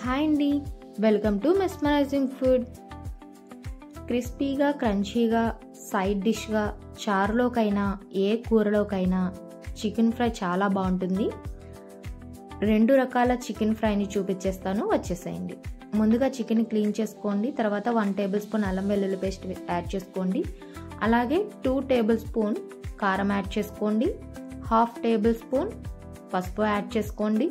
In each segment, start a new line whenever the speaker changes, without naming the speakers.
Hi అండి, welcome to mesmerising food. క్రిస్పీగా క్రంచీగా సైడ్ డిష్గా చారులోకైనా ఏ కూరలోకైనా చికెన్ ఫ్రై చాలా బాగుంటుంది. 2 రకాల చికెన్ ఫ్రైని చూపించేస్తాను, వచ్చేసేయండి. ముందుగా చికెన్ క్లీన్ చేసుకోండి. తర్వాత 1 టేబుల్ స్పూన్ అల్లం వెల్లుల్లి పేస్ట్ యాడ్ చేసుకోండి. అలాగే 2 టేబుల్ స్పూన్ కారం యాడ్ చేసుకోండి. 1/2 టేబుల్ స్పూన్ పసుపు యాడ్ చేసుకోండి.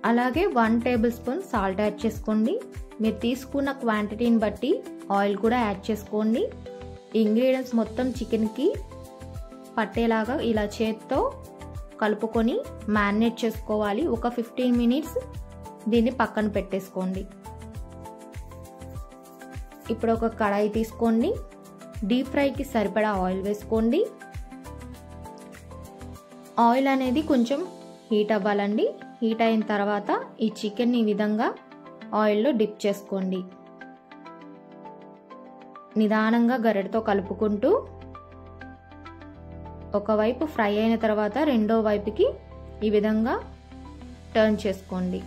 అలాగే 1 టేబుల్ స్పూన్ సాల్ట్ యాడ్ చేసుకోండి. మీరు తీసుకున్న క్వాంటిటీని బట్టి ఆయిల్ కూడా యాడ్ చేసుకోండి. ఇంగ్రీడియంట్స్ మొత్తం చికెన్కి పట్టేలాగా ఇలా చేత్తో కలుపుకొని మ్యారినేట్ చేసుకోవాలి. ఒక 15 మినిట్స్ దీన్ని పక్కన పెట్టేసుకోండి. ఇప్పుడు ఒక కడాయి తీసుకోండి. డీప్ ఫ్రైకి సరిపడా ఆయిల్ వేసుకోండి. ఆయిల్ అనేది కొంచెం హీట్ అవ్వాలండి. హీట్ అయిన తర్వాత ఈ చికెన్ ఈ విధంగా ఆయిల్లో డిప్ చేసుకోండి. నిదానంగా గరిటెతో కలుపుకుంటూ ఒకవైపు ఫ్రై అయిన తర్వాత రెండో వైపుకి ఈ విధంగా టర్న్ చేసుకోండి.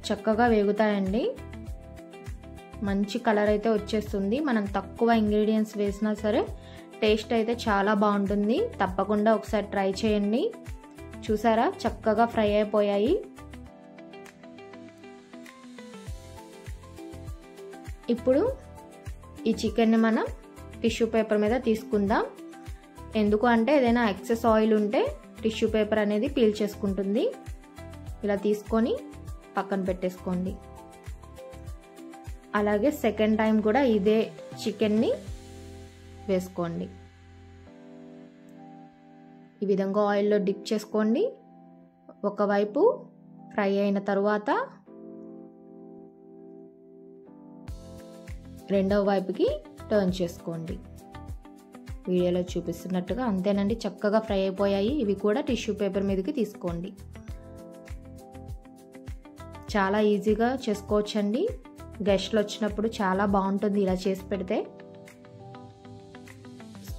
చక్కగా వేగుతాయండి. మంచి కలర్ అయితే వచ్చేస్తుంది. మనం తక్కువ ఇంగ్రీడియంట్స్ వేసినా సరే టేస్ట్ అయితే చాలా బాగుంటుంది. తప్పకుండా ఒకసారి ట్రై చేయండి. చూసారా, చక్కగా ఫ్రై అయిపోయాయి. ఇప్పుడు ఈ చికెన్ని మనం టిష్యూ పేపర్ మీద తీసుకుందాం. ఎందుకు అంటే ఏదైనా ఎక్సెస్ ఆయిల్ ఉంటే టిష్యూ పేపర్ అనేది పీల్ చేసుకుంటుంది. ఇలా తీసుకొని పక్కన పెట్టేసుకోండి. అలాగే సెకండ్ టైం కూడా ఇదే చికెన్ని వేసుకోండి. ఈ విధంగా ఆయిల్లో డిప్ చేసుకోండి. ఒకవైపు ఫ్రై అయిన తరువాత రెండవ వైపుకి టర్న్ చేసుకోండి. వీడియోలో చూపిస్తున్నట్టుగా అంతేనండి, చక్కగా ఫ్రై అయిపోయాయి. ఇవి కూడా టిష్యూ పేపర్ మీదకి తీసుకోండి. చాలా ఈజీగా చేసుకోవచ్చండి. గెస్ట్లు వచ్చినప్పుడు చాలా బాగుంటుంది ఇలా చేసి పెడితే,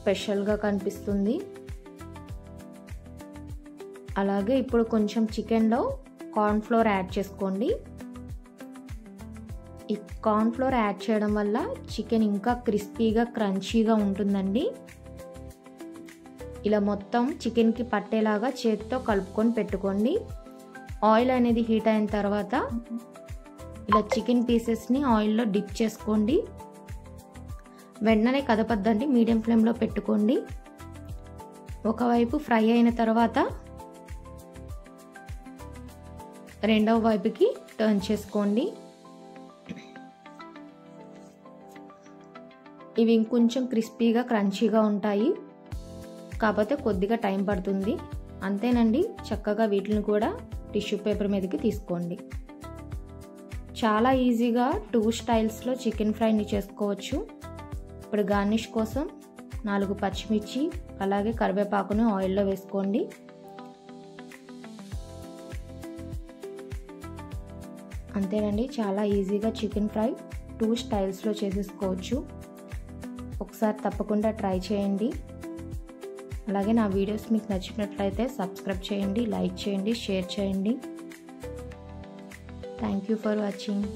స్పెషల్గా కనిపిస్తుంది. అలాగే ఇప్పుడు కొంచెం చికెన్లో కార్న్ ఫ్లోర్ యాడ్ చేసుకోండి. ఈ కార్న్ ఫ్లోర్ యాడ్ చేయడం వల్ల చికెన్ ఇంకా క్రిస్పీగా క్రంచీగా ఉంటుందండి. ఇలా మొత్తం చికెన్కి పట్టేలాగా చేతితో కలుపుకొని పెట్టుకోండి. ఆయిల్ అనేది హీట్ అయిన తర్వాత ఇలా చికెన్ పీసెస్ని ఆయిల్లో డిప్ చేసుకోండి. వెంటనే కదపద్దండి, మీడియం ఫ్లేమ్లో పెట్టుకోండి. ఒకవైపు ఫ్రై అయిన తర్వాత రెండవ వైపుకి టర్న్ చేసుకోండి. ఇవి ఇంకొంచెం క్రిస్పీగా క్రంచీగా ఉంటాయి, కాకపోతే కొద్దిగా టైం పడుతుంది. అంతేనండి, చక్కగా వీటిని కూడా టిష్యూ పేపర్ మీదకి తీసుకోండి. చాలా ఈజీగా 2 స్టైల్స్లో చికెన్ ఫ్రైని చేసుకోవచ్చు. ఇప్పుడు గార్నిష్ కోసం 4 పచ్చిమిర్చి అలాగే కరివేపాకును ఆయిల్లో వేసుకోండి. అంతేనండి, చాలా ఈజీగా చికెన్ ఫ్రై 2 స్టైల్స్లో చేసేసుకోవచ్చు. ఒకసారి తప్పకుండా ట్రై చేయండి. అలాగే నా వీడియోస్ మీకు నచ్చినట్లయితే సబ్స్క్రైబ్ చేయండి, లైక్ చేయండి, షేర్ చేయండి. Thank you for watching.